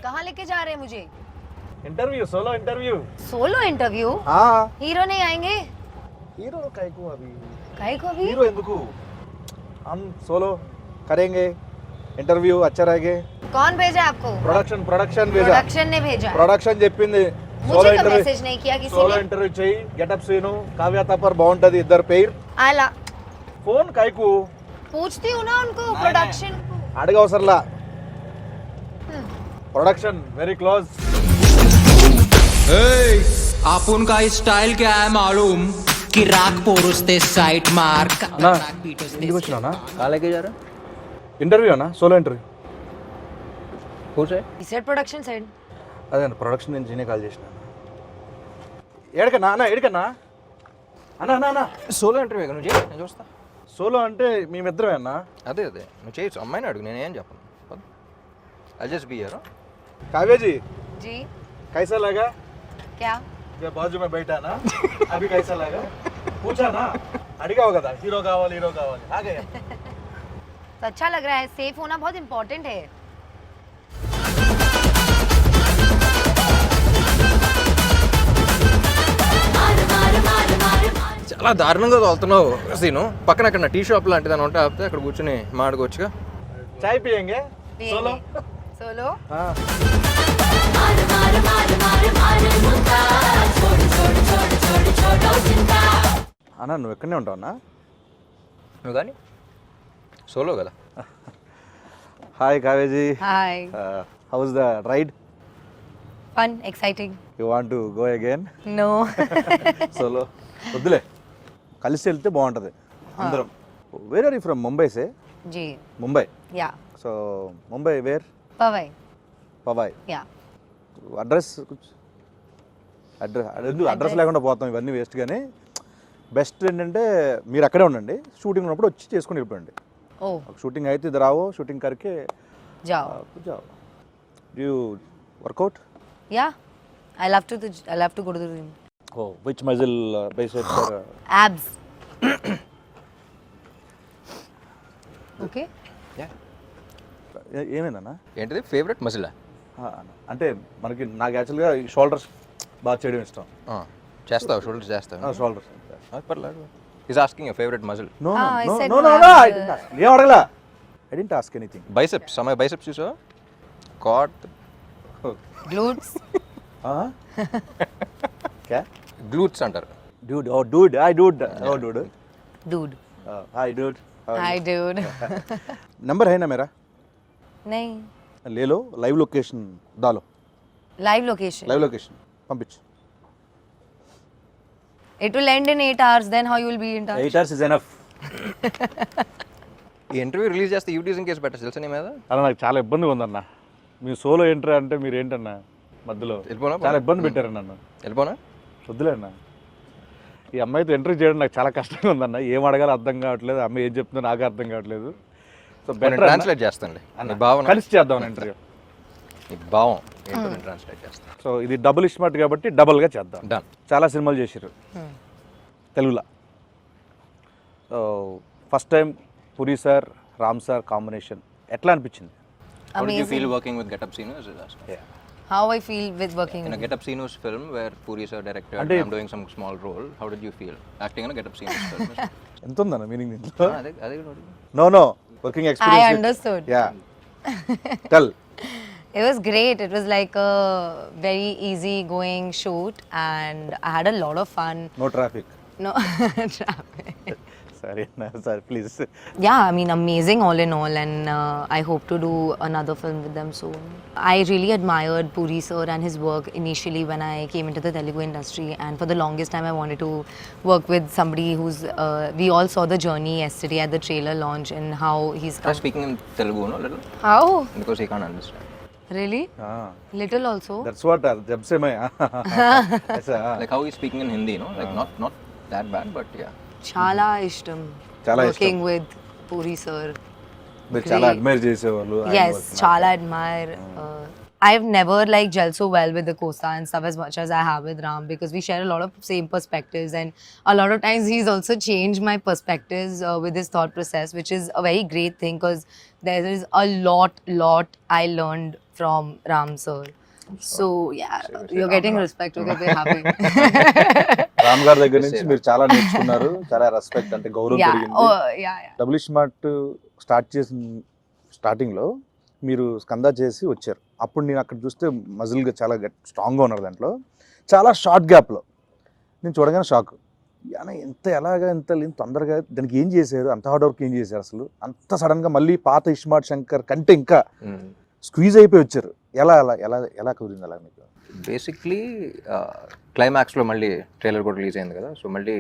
कहाँ लेके जा रहे हैं मुझे? Interview, solo interview. Solo interview? हाँ। हीरो नहीं आएंगे? हीरो काहे को अभी? काहे को अभी? हीरो ఎందుకు? हम सोलो करेंगे इंटरव्यू अच्छा रहेगा। कौन भेजा आपको? प्रोडक्शन भेजा। प्रोडक्शन ने भेजा है। ప్రొడక్షన్ చెప్పింది मुझे तो मैसेज नहीं किया किसी సోలో ने। ఇంటర్వ్యూ చేయి, గెటప్ సీను కావ్య తప్పర్ బాగుంటది, ఇద్దరు పేర్ आला ఫోన్ కాయకు पूछती हूँ ना उनको प्रोडक्शन को। అడగవసరలా। Production very close. आपण का स्टाइल क्या है मालूम कि राग पोरुस्ते साइट मार ఇంటికి వచ్చినానా? కాలేకే జారా ఇంటర్వ్యూ అన్నా, సోలో ఇంటర్వ్యూ కూర్చో। He said production side. అదే అన్న, ప్రొడక్షన్ నుంచి నేనే కాల్ చేసిన। ఏడకన్నా అన్న, ఏడకన్నా అన్న అన్న అన్న సోలో ఇంటర్వ్యూ నువ్వు చేయి, నేను చూస్తా. సోలో అంటే మేమిద్దరమే అన్న। అదే నువ్వు చేయొచ్చు, అమ్మాయిని అడుగు, నేనేం చెప్పను. I just be here. Kavya ji ji कैसा लगा? क्या? जब बाजू में बैठा ना अभी कैसा लगा? पूछा ना, अड़गा होगा था हीरो कावाली आ गया। तो अच्छा लग रहा है। सेफ होना बहुत इम्पोर्टेंट है। చాలా దారుణంగా తోలుతున్నావు సీను. పక్కన అక్కడ టీ షాప్ లాంటిది అని ఉంటే ఆపితే అక్కడ కూర్చొని మాడుకోవచ్చుగా. चाय पियेंगे सोलो? सोलो? हाँ। అన్నా నువ్వు ఎక్కడనే ఉంటావు అన్నా? నువ్వు కానీ సోలో కదా. హాయ్ కావేజీ, hi. How's the ride? Fun, exciting. You want to go again? No. Solo వద్దులే, కలిసి వెళ్తే బాగుంటుంది అందరం. Where are you from? Mumbai సే? जी Mumbai. Yeah so Mumbai where? Powai Powai. Yeah address address లేకుండా పోతాం, ఇవన్నీ వేస్ట్. కానీ బెస్ట్ ఏంటంటే మీరు అక్కడే ఉండండి, షూటింగ్ ఉన్నప్పుడు వచ్చి చేసుకొని వెళ్ళిపోండి. ओ షూటింగ్ అయితే ఇది రావో, షూటింగ్ కరికే जाओ। जाओ। You workout? Yeah I love to go to the gym. Oh which muscle biceps or abs. Okay. ఏమైందన్నా? ఏంటిది ఫేవరెట్ మజిలా? అంటే మనకి నాకు యాక్చువల్గా షోల్డర్స్ బాగా చేయడం ఇష్టం. చేస్తావు షోల్డర్ చేస్తావు? షోల్డర్స్ పర్లేదు. Is asking your favourite muscle. No I no said no no, no I I did not. ఏం అడగలా, I didn't ask anything. Biceps, అమ్మాయి బైసెప్స్ చూసావా? కాట్ ग्लूट्स। క్యా? గ్లూట్స్ అంటారు. Dude, oh dude, hi dude, oh dude, dude. hi dude. Hi dude. Number है ना मेरा? नहीं। ले लो, लाइव लोकेशन डालो, लाइव लोकेशन। लाइव लोकेशन पंपिंच. It will end in 8 hours. Then how you will be in touch? 8 hours is enough. ఈ interview release చేస్తే యూటీజింగ్ కేసు పెట్టచ్చు తెలుసా నీ మీద? అలా నాకు చాలా ఇబ్బందిగా ఉందన్న. మీ సోలో ఎంట్రీ అంటే మీరు ఏంటన్నా మధ్యలో వెళ్ళిపోనా? చాలా ఇబ్బంది పెట్టారు నన్ను. వెళ్ళిపోనా? వద్దులే అన్న, ఈ అమ్మాయితో ఎంట్రీ చేయడం నాకు చాలా కష్టంగా ఉందన్న. ఏం అడగాలో అర్థం కావట్లేదు, అమ్మాయి ఏం చెప్తుందో నాకు అర్థం కావట్లేదు. సో బెటర్ ట్రాన్స్లేట్ చేస్తానులే నీ భావన. కలిసి చేద్దాం ఇంటర్వ్యూ. నీ భావం ఏంటో నేను ట్రాన్స్లేట్ చేస్తాను. సో ఇది డబుల్ ఇస్మార్ట్ కాబట్టి డబుల్గా చేద్దాం. డన్. చాలా సినిమాలు చేశారు తెలుగులో. సో ఫస్ట్ టైం పురి సార్ రామ్ సార్ కాంబినేషన్ ఎట్లా అనిపించింది? How did you Amazing. feel working with Get Up Sinus? How I feel with working In a with Get Up Sinus film where Puri sir directed, Ante- I'm doing some small role. How did you feel acting in a Get Up Sinus film? ఎంత ఉందన్న meaning దీంట్లో? అదే అదే కూడా అడుగు. No no working I experience. understood. Yeah tell. It was great. It was like a very easy going shoot and I had a lot of fun. No traffic. No traffic. సరే అన్న, సరే please. Yeah, I mean amazing all in all, and I hope to do another film with them soon. I really admired Puri sir and his work initially when I came into the Telugu industry, and for the longest time I wanted to work with somebody who's we all saw the journey yesterday at the trailer launch and how he's Try speaking in Telugu, no, little, How? because he can't understand. Really? Little also? That's what జబ్ సే మై ఐసా Like how he's speaking in Hindi, no, like not that bad, but yeah. Chala ishtam. Chala working with Puri sir. మీరు చాలా admire చేసేవాళ్ళు. Yes, chala admire. I've never like gelled so well with the Costa and stuff as much as I have with Ram, because we share a lot of same perspectives, and a lot of times he's also changed my perspectives with his thought process, which is a very great thing, because there is a lot I learned from Ram sir. So yeah, you're getting respect. Okay, we're happy. Ram గారి దగ్గర నుంచి మీరు చాలా నేర్చుకున్నారు, చాలా respect అంటే గౌరవం Yeah. పెరిగింది. Oh yeah. Double smart start చేసిన స్టార్టింగ్లో మీరు స్కంద చేసి వచ్చారు. అప్పుడు నేను అక్కడ చూస్తే మజిల్గా చాలా స్ట్రాంగ్గా ఉన్నారు. దాంట్లో చాలా షార్ట్ గ్యాప్లో నేను చూడగానే షాక్. ఎంత ఎలాగా ఎంత తొందరగా దానికి ఏం చేశారు, అంత హార్డ్ వర్క్ ఏం చేశారు అసలు, అంత సడన్గా మళ్ళీ పాత ఇస్మార్ట్ శంకర్ కంటే ఇంకా స్క్వీజ్ అయిపోయి వచ్చారు. ఎలా ఎలా ఎలా ఎలా కుదిరింది అలా మీకు? బేసిక్లీ క్లైమాక్స్లో మళ్ళీ ట్రైలర్ కూడా రిలీజ్ అయింది కదా, సో మళ్ళీ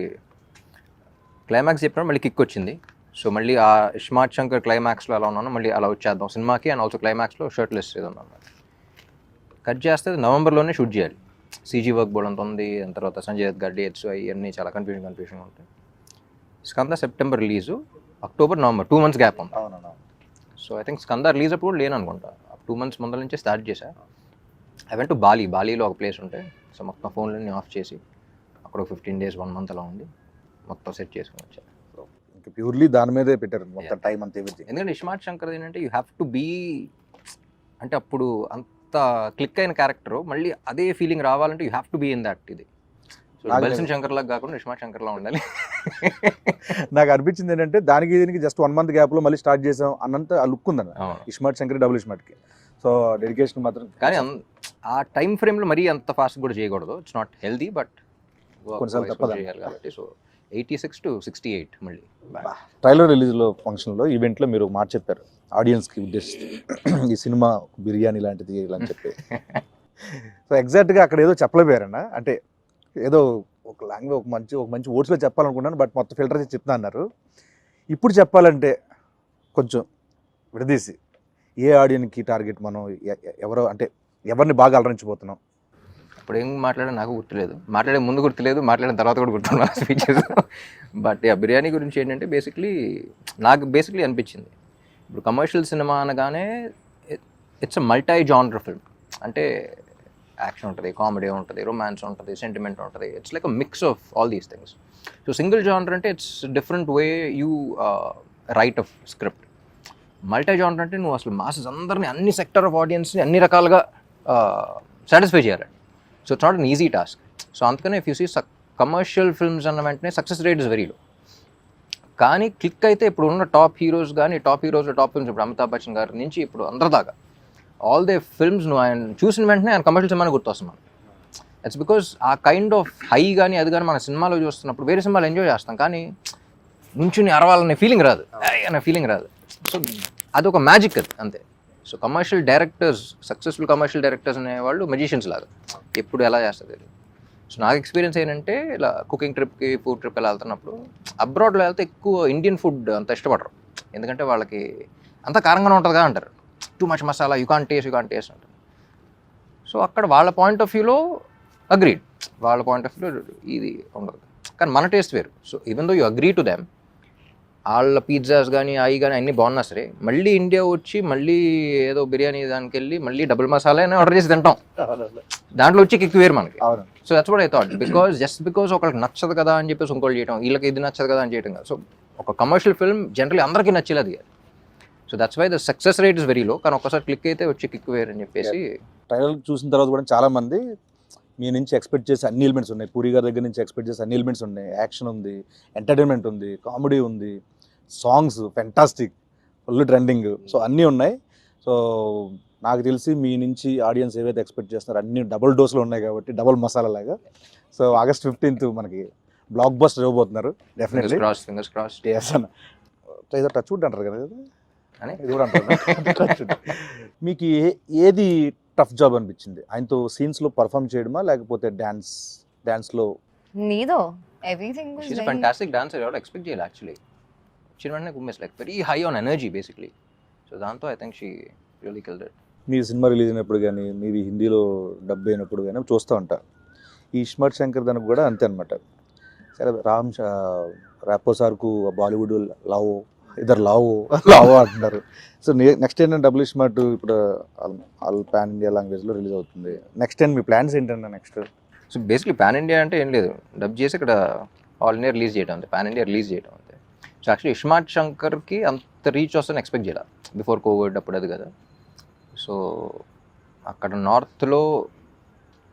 క్లైమాక్స్ చెప్పినప్పుడు మళ్ళీ కిక్ వచ్చింది. సో మళ్ళీ ఆ ఇస్మార్ట్ శంకర్ క్లైమాక్స్లో ఎలా ఉన్నానో మళ్ళీ అలా వచ్చేద్దాం సినిమాకి, అండ్ ఆల్సో క్లైమాక్స్లో షర్ట్లెస్ ఏదో ఉన్నాను. కట్ చేస్తే నవంబర్లోనే షూట్ చేయాలి. సీజీ వర్క్ బోర్డ్ అంత ఉంది, దాని తర్వాత సంజయ్ దత్ గారి డేట్స్ అవన్నీ చాలా కన్ఫ్యూజన్ ఉంటాయి. Skanda September release, October November 2 months gap ఉంది. అవునన్నా. So I think Skanda release అప్పుడు లేను అనుకుంటా, 2 months ముందర నుంచే స్టార్ట్ చేశా. ఐ వెంట్ టు బాలీలో ఒక ప్లేస్ ఉంటే, సో మొత్తం ఫోన్లన్నీ ఆఫ్ చేసి అక్కడ 15 days 1 month అలా ఉండి మొత్తం సెట్ చేసుకుని వచ్చాను. ఇంకా ప్యూర్లీ దాని మీదే పెట్టారు మొత్తం టైం అంతా ఎవ్రీథింగ్. ఎందుకంటే ఇస్మార్ట్ శంకర్ ఏంటంటే యూ హ్యావ్ టు బీ, అంటే అప్పుడు అంత క్లిక్ అయిన క్యారెక్టర్ మళ్ళీ అదే ఫీలింగ్ రావాలంటే you have to be in that. ఇది సో బల్సిన్ శంకర్ లాగా కాకుండా ఇస్మార్ట్ శంకర్లా ఉండాలి. నాకు అనిపించింది ఏంటంటే దానికి దీనికి జస్ట్ 1 month గ్యాప్లో మళ్ళీ స్టార్ట్ చేసాం అన్నంత ఆ లుక్ ఉందన్న ఇస్మార్ట్ శంకర్ డబుల్ ఇస్మార్ట్కి. సో డెడికేషన్ మాత్రం, కానీ ఆ టైం ఫ్రేమ్లో మరీ అంత ఫాస్ట్ కూడా చేయకూడదు. ఇట్స్ నాట్ హెల్దీ, బట్ కొన్నిసార్లు తప్పదు చేయాలి కాబట్టి. సో 86 to 68 మళ్ళీ ట్రైలర్ రిలీజ్లో ఫంక్షన్లో ఈవెంట్లో మీరు మాట చెప్పారు ఆడియన్స్కి ఉద్దేశిస్తూ, ఈ సినిమా బిర్యానీ లాంటిది ఇలా అని చెప్పి. సో ఎగ్జాక్ట్గా అక్కడ ఏదో చెప్పలేపోయారన్న, అంటే ఏదో ఒక లాంగ్వేజ్ ఒక మంచి వర్డ్స్లో చెప్పాలనుకున్నాను, బట్ మొత్తం ఫిల్టర్ చేసి చెప్తా అన్నారు. ఇప్పుడు చెప్పాలంటే కొంచెం విడదీసి ఏ ఆడియన్కి టార్గెట్, మనం ఎవరో అంటే ఎవరిని బాగా అలరించిపోతున్నాం? ఇప్పుడు ఏం మాట్లాడా నాకు గుర్తులేదు, మాట్లాడే ముందు గుర్తులేదు, మాట్లాడిన తర్వాత కూడా గుర్తున్నా స్పీచెస్. బట్ బిర్యానీ గురించి ఏంటంటే నాకు బేసిక్లీ అనిపించింది, ఇప్పుడు కమర్షియల్ సినిమా అనగానే it's a multi genre film. అంటే యాక్షన్ ఉంటుంది, కామెడీ ఉంటుంది, రొమాన్స్ ఉంటుంది, సెంటిమెంట్ ఉంటుంది. It's like a mix of all these things. So single genre అంటే it's different way you write of script. Multi genre అంటే నువ్వు అసలు మాసెస్ అందరినీ, అన్ని సెక్టర్ ఆఫ్ ఆడియన్స్ని అన్ని రకాలుగా సాటిస్ఫై చేయాలి. So it's not an easy task. So అందుకనే if you see commercial films అన్న వెంటనే success rate is very low. కానీ క్లిక్ అయితే ఇప్పుడు ఉన్న టాప్ హీరోస్ కానీ, టాప్ హీరోస్లో టాప్ ఫిల్మ్స్, ఇప్పుడు అమితాబ్ బచ్చన్ గారి నుంచి ఇప్పుడు అందరి దాకా ఆల్ దే ఫిల్మ్స్ నువ్వు ఆయన చూసిన వెంటనే ఆయన కమర్షియల్ సినిమాని గుర్తొస్తున్నాను. ఇట్స్ బికాస్ ఆ కైండ్ ఆఫ్ హై కానీ అది కానీ మన సినిమాలో చూస్తున్నప్పుడు వేరే సినిమాలు ఎంజాయ్ చేస్తాం, కానీ నుంచుని అరవాలనే ఫీలింగ్ రాదు, అనే ఫీలింగ్ రాదు. సో అదొక మ్యాజిక్ అది అంతే. So commercial directors, successful commercial directors అనేవాళ్ళు మెజిషియన్స్ లాగా, ఎప్పుడు ఎలా చేస్తుంది. సో నాకు ఎక్స్పీరియన్స్ ఏంటంటే ఇలా కుకింగ్ ట్రిప్కి, ఫుడ్ ట్రిప్ ఎలా వెళ్తున్నప్పుడు అబ్రాడ్లో వెళ్తే ఎక్కువ ఇండియన్ ఫుడ్ అంత ఇష్టపడరు, ఎందుకంటే వాళ్ళకి అంత కారంగానే ఉంటుంది కదా అంటారు, too much masala, you can't taste అంటారు. సో అక్కడ వాళ్ళ పాయింట్ ఆఫ్ వ్యూలో అగ్రీడ్, వాళ్ళ పాయింట్ ఆఫ్ వ్యూలో ఇది ఉండదు, కానీ మన టేస్ట్ వేరు. So even though you agree to them, వాళ్ళ పిజ్జాస్ కానీ అవి కానీ అన్నీ బాగున్నా సరే, మళ్ళీ ఇండియా వచ్చి మళ్ళీ ఏదో బిర్యానీ దానికి వెళ్ళి మళ్ళీ డబుల్ మసాలా అని ఆర్డర్ చేసి తింటాం, దాంట్లో వచ్చి కిక్ వేరు మనకి. So that's what I thought, because ఒకళ్ళకి నచ్చదు కదా అని చెప్పేసి ఇంకోటి చేయడం, వీళ్ళకి ఇది నచ్చదు కదా అని చేయడం కదా. సో ఒక కమర్షియల్ ఫిల్మ్ జనరల్లీ అందరికీ నచ్చేది అది. So that's why the success rate is very low. కానీ ఒక్కసారి క్లిక్ అయితే వచ్చి కిక్ వేరు అని చెప్పేసి. ట్రైలర్ చూసిన తర్వాత కూడా చాలామంది మీ నుంచి ఎక్స్పెక్ట్ చేసే అన్ని ఎలిమెంట్స్ ఉన్నాయి, పూరి గారి దగ్గర నుంచి ఎక్స్పెక్ట్ చేసే అన్ని ఎలిమెంట్స్ ఉన్నాయి, యాక్షన్ ఉంది, ఎంటర్టైన్మెంట్ ఉంది, కామెడీ ఉంది, songs fantastic, full trending, so అన్నీ ఉన్నాయి. సో నాకు తెలిసి మీ నుంచి ఆడియన్స్ ఏవైతే ఎక్స్పెక్ట్ చేస్తున్నారో అన్ని డబుల్ డోస్లో ఉన్నాయి కాబట్టి డబుల్ మసాలా లాగా. సో August 15th మనకి బ్లాక్ బస్టర్ ఇవ్వబోతున్నారు డెఫినెట్లీ. Fingers cross. అన్న ఏదో టచ్ వుడ్ అంటారు కదా, ఇది కూడా అంటారు. మీకు ఏది టఫ్ జాబ్ అనిపించింది ఆయనతో సీన్స్లో పర్ఫామ్ చేయడమా, లేకపోతే డాన్స్లో? Neither. Everything was She's a very... fantastic dancer. I would expect jail actually. She was like very high on energy basically. So దాంతో I think she really killed it. Me cinema release అయినప్పుడు కానీ, మీవి హిందీలో dub అయినప్పుడు కానీ చూస్తూ ఉంటా. ఈ ఇస్మార్ట్ శంకర్ దానికి కూడా అంతే అనమాట. సరే రాపో సార్కు బాలీవుడ్ లవ్ ఇద్దరు లావు లావు అంటున్నారు. సో నెక్స్ట్ ఏంటంటే డబుల్ స్మార్ట్ ఇప్పుడు ఆల్ పాన్ ఇండియా లాంగ్వేజ్లో రిలీజ్ అవుతుంది. నెక్స్ట్ ఏంటి మీ ప్లాన్స్ ఏంటంటే next? So basically pan India అంటే ఏం లేదు, డబ్ చేసి ఇక్కడ ఆల్ ఇండియా రిలీజ్ చేయడం అంతే, పాన్ ఇండియా రిలీజ్ చేయడం అంతే. సో యాక్చువల్లీ ఇస్మార్ట్ శంకర్కి అంత రీచ్ వస్తుందని ఎక్స్పెక్ట్ చేయాలి బిఫోర్ కోవిడ్ అప్పుడు అది కదా. సో అక్కడ నార్త్లో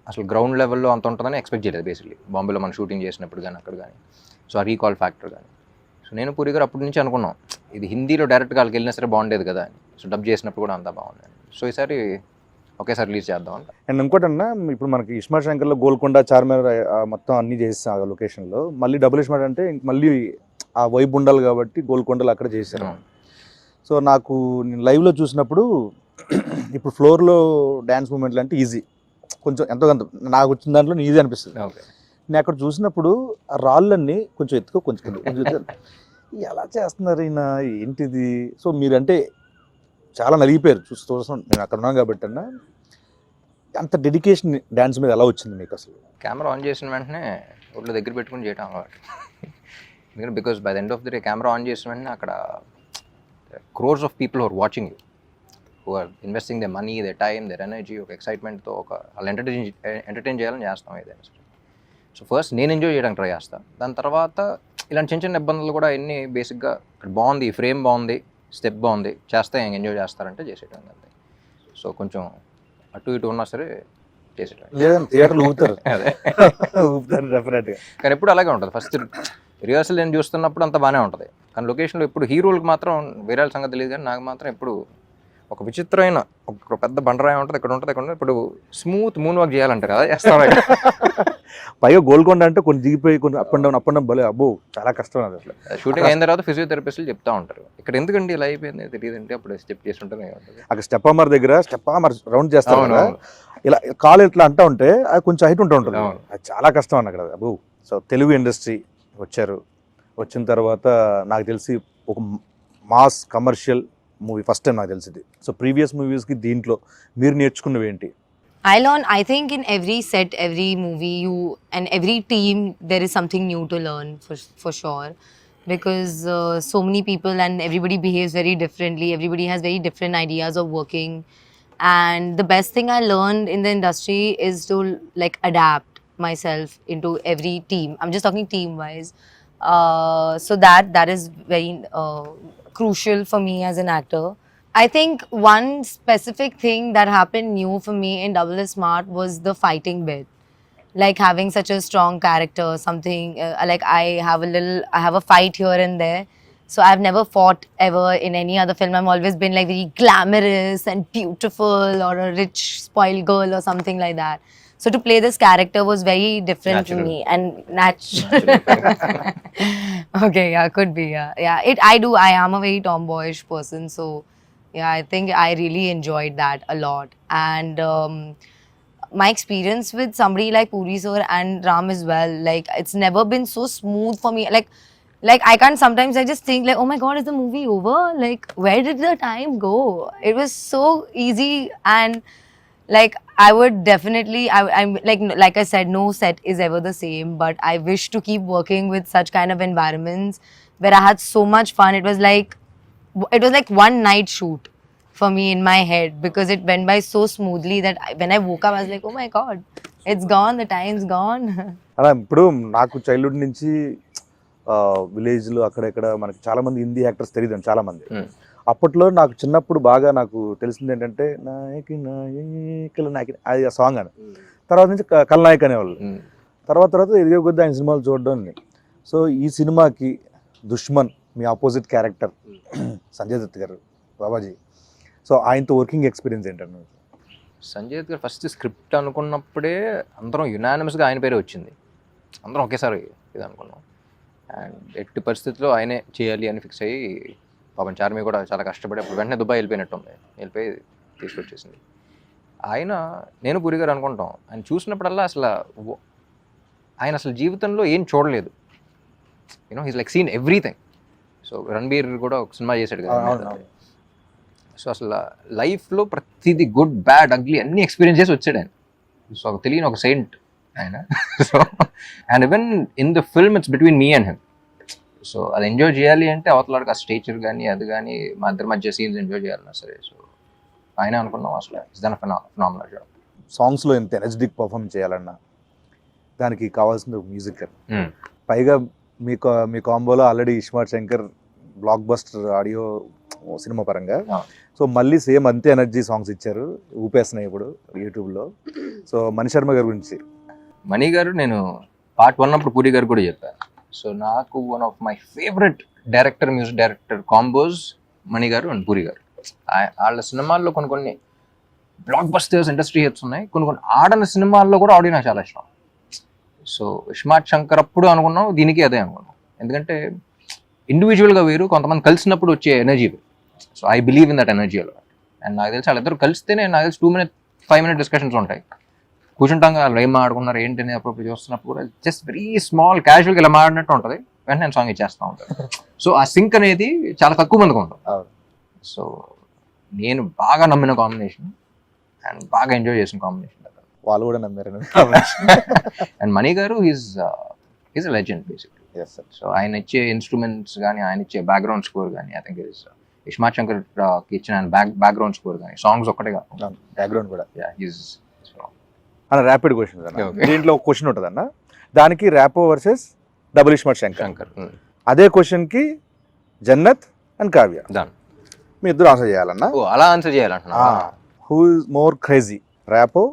అసలు గ్రౌండ్ లెవెల్లో అంత ఉంటుందని ఎక్స్పెక్ట్ చేయలేదు బేసిక్లీ, బాంబేలో మనం షూటింగ్ చేసినప్పుడు కానీ అక్కడ కానీ. సో ఆ రీకాల్ ఫ్యాక్టర్ కానీ. సో నేను పూరి గారు అప్పటి నుంచి అనుకున్నాం ఇది హిందీలో డైరెక్ట్గా వాళ్ళకి వెళ్ళినా సరే బాగుండేది కదా అని. సో డబ్ చేసినప్పుడు కూడా అంతా బాగుంది. సో ఈసారి ఒకేసారి రిలీజ్ చేద్దాం అంట. అండ్ ఇంకోటన్నా ఇప్పుడు మనకి ఇస్మార్ట్ శంకర్లో గోల్కొండ, చార్మినార్ మొత్తం అన్నీ చేస్తాం ఆ లొకేషన్లో. మళ్ళీ డబుల్ ఇస్మార్ట్ అంటే మళ్ళీ ఆ వైబ్ ఉండాలి కాబట్టి గోల్కొండలో అక్కడ చేశారు. సో నాకు నేను లైవ్లో చూసినప్పుడు ఇప్పుడు ఫ్లోర్లో డ్యాన్స్ మూమెంట్లు అంటే ఈజీ, కొంచెం ఎంతో కొంత నాకు వచ్చిన దాంట్లో ఈజీ అనిపిస్తుంది. ఓకే, నేను అక్కడ చూసినప్పుడు ఆ రాళ్ళన్నీ కొంచెం ఎత్తుకో కొంచెం ఎలా చేస్తున్నారు ఈయన ఏంటిది. సో మీరంటే చాలా నలిగిపోయారు చూస్తాం, నేను అక్కడ ఉన్నాను కాబట్టి అన్న. అంత డెడికేషన్ డ్యాన్స్ మీద ఎలా వచ్చింది మీకు అసలు? కెమెరా ఆన్ చేసిన వెంటనే ఒళ్ళు దగ్గర పెట్టుకుని చేయటం అలవాటు. ఎందుకంటే because by the end of the day camera on చేసిన వెంటనే అక్కడ crores of people are watching you, who are investing their money, their time, their energy, ఒక ఎక్సైట్మెంట్తో వాళ్ళు ఎంటర్టైన్ చేయాలని చేస్తాం ఏదైనా సరే. సో ఫస్ట్ నేను ఎంజాయ్ చేయడానికి ట్రై చేస్తాను. దాని తర్వాత ఇలాంటి చిన్న చిన్న ఇబ్బందులు కూడా ఎన్ని బేసిక్గా ఇక్కడ బాగుంది, ఈ ఫ్రేమ్ బాగుంది, స్టెప్ బాగుంది, చేస్తే ఎంజాయ్ చేస్తారంటే చేసేయడం అంతే. సో కొంచెం అటు ఇటు ఉన్నా సరే చేసేయడం. లేదంటే థియేటర్లు ఊపుతారు, అదే ఊపుతారు డెఫినెట్గా. కానీ ఎప్పుడు అలాగే ఉంటుంది. ఫస్ట్ రిహార్సల్ నేను చూస్తున్నప్పుడు అంతా బాగానే ఉంటుంది, కానీ లొకేషన్లో ఇప్పుడు హీరోలకు మాత్రం వేరే సంగతి తెలియదు, కానీ నాకు మాత్రం ఎప్పుడు ఒక విచిత్రమైన ఒక పెద్ద బండరాయి ఉంటుంది, ఇక్కడ ఉంటుంది, ఇక్కడ ఉంటుంది. ఇప్పుడు స్మూత్ మూన్ వాక్ చేయాలంటారు కదా, చేస్తాను. పైగా గోల్కొండ అంటే కొన్ని దిగిపోయి కొన్ని అప్ అండ్ డౌన్ భలే అబ్బో చాలా కష్టం అది అసలు. షూటింగ్ అయిన తర్వాత ఫిజియోథెరపిస్టులు చెప్తా ఉంటారు ఇక్కడ ఎందుకండి ఇలా అయిపోయింది తెలియదంటే అప్పుడు స్టెప్ చేస్తుంటేనే ఉంటుంది. అక్కడ స్టెప్ అమర్ దగ్గర స్టెప్ అమర్ రౌండ్ చేస్తాం కదా, ఇలా కాలు ఇట్లా అంటూ ఉంటే అది కొంచెం హైట్ ఉంటుంది, అది చాలా కష్టం అన్న అక్కడ అబ్బో. సో తెలుగు ఇండస్ట్రీ వచ్చారు, వచ్చిన తర్వాత నాకు తెలిసి ఒక mass commercial movie first time నాకు తెలిసింది. సో ప్రీవియస్ మూవీస్కి దీంట్లో మీరు నేర్చుకున్నవి ఏంటి? I think in every set, every movie, and every team, there is something new to learn for sure. Because so many people and everybody behaves very differently. Everybody has very different ideas of working. And the best thing I learned in the industry is to like adapt myself into every team. I'm just talking team wise. So that is very crucial for me as an actor. I think one specific thing that happened new for me in Double is Smart was the fighting bit. Like having such a strong character, something like I have a fight here and there. So I've never fought ever in any other film. I've always been like very glamorous and beautiful or a rich spoiled girl or something like that. So to play this character was very different to me and natural. Okay, yeah, could be, yeah. I am a very tomboyish person, so yeah, I think I really enjoyed that a lot. And my experience with somebody like Puri sir and Ram as well, like it's never been so smooth for me. Like I can't, sometimes I just think like, oh my god, is the movie over? Like where did the time go? It was so easy, and like I would definitely, I'm like I said, no set is ever the same, but I wish to keep working with such kind of environments where I had so much fun. It was like one night shoot for me in my head, because it went by so smoothly that when I woke up I was like, oh my god, it's gone, the time's gone. అలా ఇప్పుడు నాకు childhood నుంచి విలేజ్లో అక్కడెక్కడ మనకి చాలా మంది Hindi actors తెలియదు చాలా మంది. అప్పట్లో నాకు చిన్నప్పుడు బాగా నాకు తెలిసింది ఏంటంటే నాయకి నాయకుల నాయకి అది ఆ సాంగ్ అని, తర్వాత నుంచి కల్నాయక్ అనేవాళ్ళు, తర్వాత ఎదిగే కొద్ది ఆయన సినిమాలు చూడడం. సో ఈ సినిమాకి దుష్మన్ మీ ఆపోజిట్ క్యారెక్టర్ సంజయ్ దత్ గారు, బాబాజీ, సో ఆయనతో వర్కింగ్ ఎక్స్పీరియన్స్ ఏంటన్నా? సంజయ్ దత్ గారు ఫస్ట్ స్క్రిప్ట్ అనుకున్నప్పుడే అందరం యునానిమస్గా ఆయన పేరే వచ్చింది, అందరం ఒకేసారి ఇది అనుకున్నాం. అండ్ ఎట్టి పరిస్థితుల్లో ఆయనే చేయాలి అని ఫిక్స్ అయ్యి, పాపం చార్మి కూడా చాలా కష్టపడి అప్పుడు వెంటనే దుబాయ్ వెళ్ళిపోయినట్టుంది, వెళ్ళిపోయి తీసుకొచ్చేసింది. నేను పూరి గారు అనుకుంటాం, ఆయన చూసినప్పుడల్లా ఆయన అసలు జీవితంలో ఏం చూడలేదు, he's like seen everything. So Ranbir కూడా ఒక సినిమా చేశాడు కదా, సో అసలు లైఫ్లో ప్రతిదీ గుడ్ బ్యాడ్ అగ్లీ అన్ని ఎక్స్పీరియన్స్ చేసి వచ్చాడు ఆయన. సో తెలియని ఒక సెయింట్ ఆయన. So and even in the film it's between me and him, so అది ఎంజాయ్ చేయాలి అంటే అవతలకి ఆ స్టేచర్ కానీ అది కానీ మా ఇద్దరి మధ్య సీన్స్ ఎంజాయ్ చేయాలన్నా సరే. సో ఆయన అనుకున్నాం అసలు ఇస్ దన్ ఫినామినల్ జాబ్. సాంగ్స్లో ఎంత ఎనర్జెటిక్ పర్ఫామ్ చేయాలన్నా దానికి కావాల్సిన మ్యూజిక్. పైగా మీ కాంబోలో already Ismart Shankar blockbuster audio cinema పరంగా. సో మళ్ళీ సేమ్ అంతే ఎనర్జీ సాంగ్స్ ఇచ్చారు, ఊపేస్తున్నాయి ఇప్పుడు యూట్యూబ్లో. సో మణి శర్మ గారి గురించి. మణి గారు నేను పార్ట్ 1 అప్పుడు పూరి గారు కూడా చెప్పాను. సో నాకు one of my favourite music director combos Mani గారు అండ్ పూరి గారు. వాళ్ళ సినిమాల్లో కొన్ని బ్లాక్ బస్టర్స్ ఇండస్ట్రీ హిట్స్ ఉన్నాయి, కొన్ని ఆడని సినిమాల్లో కూడా ఆడియో నాకు చాలా ఇష్టం. సో ఇస్మార్ట్ శంకర్ అప్పుడు అనుకున్నాం, దీనికి అదే అనుకున్నాం. ఎందుకంటే ఇండివిజువల్గా వేరు, కొంతమంది కలిసినప్పుడు వచ్చే ఎనర్జీ వేరు. So I believe in that energy అలా. అండ్ నాకు తెలిసి వాళ్ళిద్దరు కలిస్తేనే నాకు తెలిసి 2-5 minute డిస్కషన్స్ ఉంటాయి. కూర్చుంటాం కదా, వాళ్ళు ఏం మాట్లాడుకున్నారు ఏంటి అని అప్పుడు చూస్తున్నప్పుడు కూడా జస్ట్ వెరీ స్మాల్ క్యాజువల్గా ఇలా మాడినట్టు ఉంటుంది, వెంటనే నేను సాంగ్ ఇచ్చేస్తూ ఉంటాను. సో ఆ సింక్ అనేది చాలా తక్కువ మందికి ఉంటుంది. సో నేను బాగా నమ్మిన కాంబినేషన్ అండ్ బాగా ఎంజాయ్ చేసిన కాంబినేషన్. వాళ్ళు కూడా నమ్మారు. అండ్ మణి గారు is a legend basically. So ఆయన ఇచ్చే ఇన్స్ట్రుమెంట్స్ కానీ, ఆయన ఇచ్చే బ్యాక్గ్రౌండ్ స్కోర్ కానీ, I think is iSmart Shankar కి ఇచ్చిన బ్యాక్గ్రౌండ్ స్కోర్ కానీ, సాంగ్స్ ఒక్కటే కాదు, బ్యాక్గ్రౌండ్ కూడా. అన్న ర్యాపిడ్ క్వశ్చన్ దీంట్లో ఒక క్వశ్చన్ ఉంటుంది అన్న, దానికి ర్యాపో వర్సెస్ డబుల్ ఇస్మార్ట్ శంకర్. అదే క్వశ్చన్ కి జన్నత్ అండ్ కావ్య మీ ఇద్దరు ఆన్సర్ చేయాలన్నా. అలా ఆన్సర్ చేయాలంటున్నా. Who is more crazy, Rapo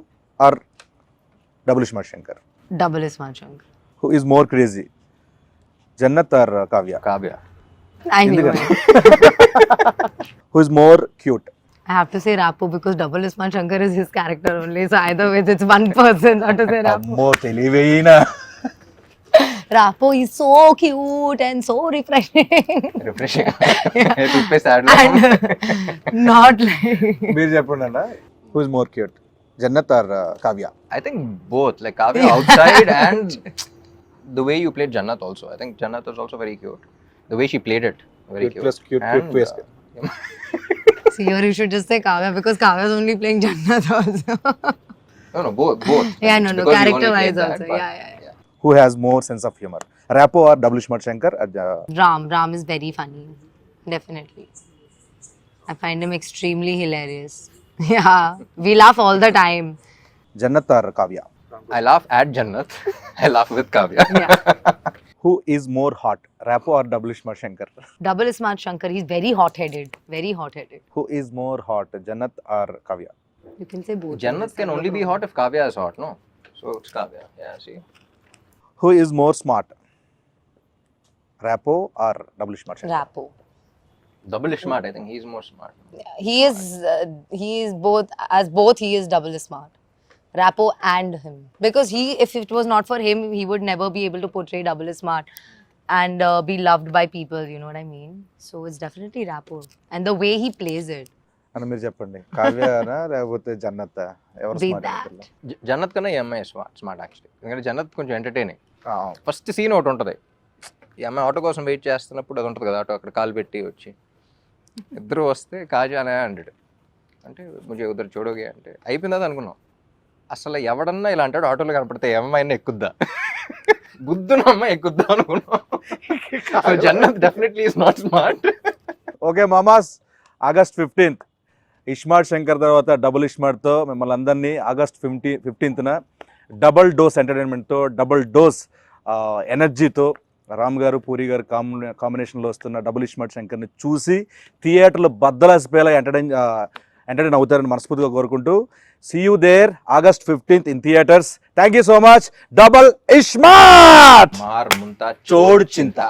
or double Ismart Shankar? Double Ismail Shankar. Who is more crazy, Jannat or Kavya? I knew it. Who is more cute? I have to say Rapo because Double Ismail Shankar is his character only. So either way, it's one person. Not to say Rapo. అమ్మో తెలివైన. Rapo is so cute and so refreshing. And not like. మీరు చెప్పండి అన్న, who is more cute, Jannat or Kavya? I think both, like Kavya outside and the way you played Jannat also. I think Jannat was also very cute. The way she played it, very Cute plus cute, cute And, plus See, here you should just say Kavya because Kavya is only playing Jannat also. no, both. Yeah, no, Because you only character wise played that, also. but- Yeah. Who has more sense of humor, Rapo or double Ismaart Shankar? Ram is very funny. Definitely. I find him extremely hilarious. Yeah, we laugh all the time. Jannat or Kavya? I laugh at Jannat. I laugh with Kavya. Yeah. Who is more hot, Rapo or double Ismaart Shankar? Double Ismail Shankar, he's very hot-headed. Very hot-headed. Who is more hot, Jannat or Kavya? You can say both. Jannat can only be hot if Kavya is hot, no? So it's Kavya. Yeah, see. Who is more smart, Rapo or double Ismaart Shankar? Rapo. Double smart. I think he's more smart. He is both. As both, he is double smart. Rapo and him, because if it was not for him, he would never be able to portray double smart and be loved by people. You know what I mean? So it's definitely Rapo, and the way he plays it. అని మీరు చెప్పండి, కావ్యనా లేకపోతే జన్నత్? ఎవరు Be smart? that. Jannat కన్నా ఈ అమ్మాయి smart actually. ఎందుకంటే జన్నత్ కొంచెం ఎంటర్టైనింగ్. ఫస్ట్ సీన్ ఒకటి ఉంటుంది, ఈ అమ్మాయి ఆటో కోసం వెయిట్ చేస్తున్నప్పుడు అది ఉంటుంది కదా, ఆటో అక్కడ కాలు పెట్టి వచ్చి ఇద్దరు వస్తే కాజానే అంటాడు, అంటే ముజే ఉద్దరు చూడోగే అంటే అయిపోయిందా అనుకున్నాం. అసలు ఎవడన్నా ఇలా అంటాడు ఆటోలో కనపడితే ఏ అమ్మాయినా ఎక్కుద్దా, బుద్ధున అమ్మాయి ఎక్కుద్దా అనుకున్నాం. Jannat definitely is not smart. Okay మామాస్, ఆగస్ట్ 15th ఇస్మార్ట్ శంకర్ తర్వాత డబుల్ ఇస్మార్ట్తో మిమ్మల్ని అందరినీ ఆగస్ట్ 15th డబుల్ డోస్ ఎంటర్టైన్మెంట్తో, డబుల్ డోస్ ఎనర్జీతో రామ్ గారు పూరి గారు కాంబినేషన్లో వస్తున్న డబుల్ ఇస్మార్ట్ శంకర్ని చూసి థియేటర్లు బద్దలాసిపోయేలా ఎంటర్టైన్ అవుతారని మనస్ఫూర్తిగా కోరుకుంటూ, see you there August 15th in theatres. Thank you so much. Double Ismart మార్ ముంతా చోడు చింత.